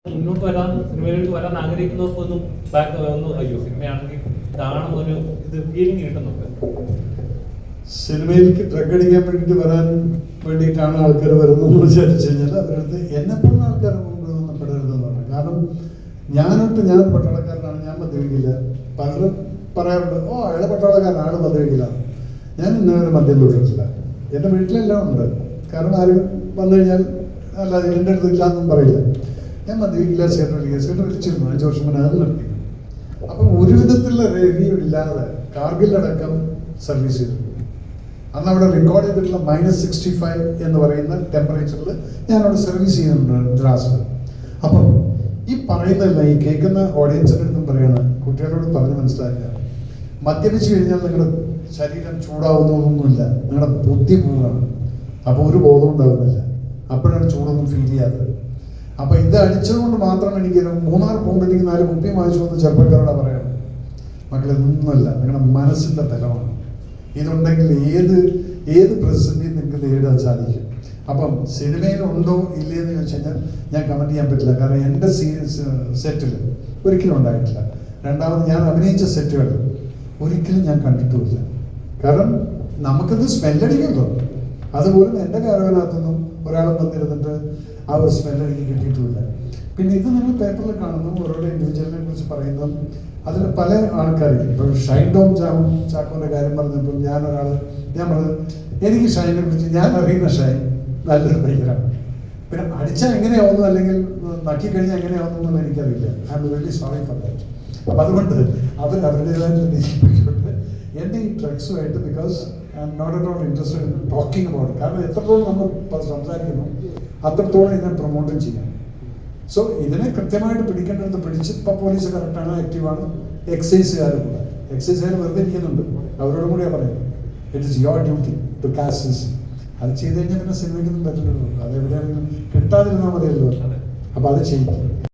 മുന്നോട്ട് വരാൻ സിനിമയിലേക്ക് വരാൻ ആഗ്രഹിക്കുന്നവർക്കൊന്നും ഒന്നും അയ്യോ സിനിമയാണെങ്കിൽ ഇതാണെന്നൊരു ഇത് ഫീലിംഗ് കിട്ടുന്നുണ്ട്. സിനിമയിലേക്ക് ഡ്രഗ് അടിക്കാൻ വേണ്ടിയിട്ട് വരാൻ വേണ്ടിയിട്ടാണ് ആൾക്കാർ വരുന്നതെന്ന് വിചാരിച്ചു കഴിഞ്ഞാൽ അവരടുത്ത് എന്നെപ്പോലുള്ള ആൾക്കാർ കൊണ്ടുവന്ന് പെടരുതെന്ന് പറഞ്ഞു. കാരണം ഞാൻ പട്ടാളക്കാരനാണ്, ഞാൻ മദ്യപിക്കില്ല. പലരും പറയാറുണ്ട്, ഓ അയാൾ പട്ടാളക്കാരൻ, ആൾ മദ്യപിക്കില്ല. ഞാൻ ഇന്നവരെ മദ്യം തൊട്ടിട്ടില്ല. എൻ്റെ വീട്ടിലെല്ലാം ഉണ്ട്. കാരണം ആരും വന്നു കഴിഞ്ഞാൽ അല്ലാതെ എൻ്റെ അടുത്ത് ഇല്ലാന്നും പറയില്ല. ഞാൻ മദ്യപിക്കില്ല, സിഗരറ്റ് വലിച്ചിരുന്നു 5 വർഷം മുന്നേ, അത് നിർത്തി. അപ്പം ഒരു വിധത്തിലുള്ള റിവ്യൂ ഇല്ലാതെ കാർഗിലടക്കം സർവീസ് ചെയ്തു. അന്ന് അവിടെ റെക്കോർഡ് ചെയ്തിട്ടുള്ള -65 എന്ന് പറയുന്ന ടെമ്പറേച്ചറിൽ ഞാനവിടെ സർവീസ് ചെയ്യുന്നുണ്ട് ദ്രാസിൽ. അപ്പം ഈ പറയുന്നതല്ല, ഈ കേൾക്കുന്ന ഓഡിയൻസിൻ്റെ അടുത്തും പറയണ കുട്ടികളോട് പറഞ്ഞ് മനസ്സിലാക്കുക, മദ്യപിച്ച് കഴിഞ്ഞാൽ നിങ്ങളുടെ ശരീരം ചൂടാവുന്നതൊന്നുമില്ല, നിങ്ങളുടെ ബുദ്ധി പോവുകയാണ്. അപ്പോൾ ഒരു ബോധം ഉണ്ടാകുന്നില്ല, അപ്പോഴാണ് ചൂടൊന്നും ഫീൽ ചെയ്യാത്തത്. അപ്പം ഇത് അടിച്ചതുകൊണ്ട് മാത്രം എനിക്ക് 3 പോകുമ്പോഴത്തേക്ക് 4 കുപ്പി വാങ്ങിച്ചു വന്ന് ചെറുപ്പക്കാരോട് പറയണം, മക്കളൊന്നുമല്ല, നിങ്ങളുടെ മനസ്സിൻ്റെ ബലമാണ്. ഇതുണ്ടെങ്കിൽ ഏത് പ്രതിസന്ധിയും നിങ്ങൾക്ക് നേരിടാൻ സാധിക്കും. അപ്പം സിനിമയിലുണ്ടോ ഇല്ലയെന്ന് ചോദിച്ചു കഴിഞ്ഞാൽ ഞാൻ കമൻറ്റ് ചെയ്യാൻ പറ്റില്ല. കാരണം എൻ്റെ സെറ്റിൽ ഒരിക്കലും ഉണ്ടായിട്ടില്ല. രണ്ടാമത് ഞാൻ അഭിനയിച്ച സെറ്റുകൾ ഒരിക്കലും ഞാൻ കണ്ടിട്ടുമില്ല. കാരണം നമുക്കത് സ്മെല്ലടിക്കുമല്ലോ, അതുപോലും എൻ്റെ കാരവനകത്തൊന്നും ഒരാൾ വന്നിരുന്നിട്ട് ആ ഒരു സ്മെല്ലടിക്ക് കിട്ടിയിട്ടുമില്ല. പിന്നെ ഇത് നിങ്ങൾ പേപ്പറിൽ കാണുന്നു, ഓരോ ഇൻഡിവിജ്വലിനെ കുറിച്ച് പറയുന്നു. അതിൽ പല ആൾക്കാരും ഇപ്പോൾ ഷൈൻ ടോം ചാക്കോൻ്റെ കാര്യം പറഞ്ഞപ്പോൾ ഞാൻ പറഞ്ഞത്, എനിക്ക് ഷൈനെ കുറിച്ച് ഞാൻ അറിയുന്ന ഷൈൻ നല്ലൊരു ഭയങ്കരമാണ്. പിന്നെ അടിച്ചാൽ എങ്ങനെയാവുന്നു അല്ലെങ്കിൽ നക്കിക്കഴിഞ്ഞാൽ എങ്ങനെയാവുന്നു എനിക്കറിയില്ല. I am really sorry for that. അപ്പം അതുകൊണ്ട് അവരുടേതായിട്ടുള്ള രീതിയിൽപ്പെട്ട് എൻ്റെ ഈ ഡ്രഗ്സുമായിട്ട്, because I am not at all interested in talking about. കാരണം എത്രത്തോളം നമ്മൾ സംസാരിക്കുന്നു അത്രത്തോളം ഇതിനെ പ്രൊമോട്ടും ചെയ്യാം. സോ ഇതിനെ കൃത്യമായിട്ട് പിടിക്കേണ്ടത് പിടിച്ച്, ഇപ്പം പോലീസ് കറക്റ്റാണ്, ആക്റ്റീവാണ്. എക്സൈസുകാരും കൂടെ, എക്സൈസുകാർ വെറുതെ ഇരിക്കുന്നുണ്ട്, അവരോടും കൂടിയാണ് പറയുന്നത്, it is your duty to cast this. അത് ചെയ്ത് കഴിഞ്ഞാൽ പിന്നെ സിനിമയ്ക്കൊന്നും പറ്റില്ലല്ലോ, അതെവിടെയാണെങ്കിലും കിട്ടാതിരുന്നാൽ മതിയല്ലോ. അപ്പം അത് ചെയ്യും.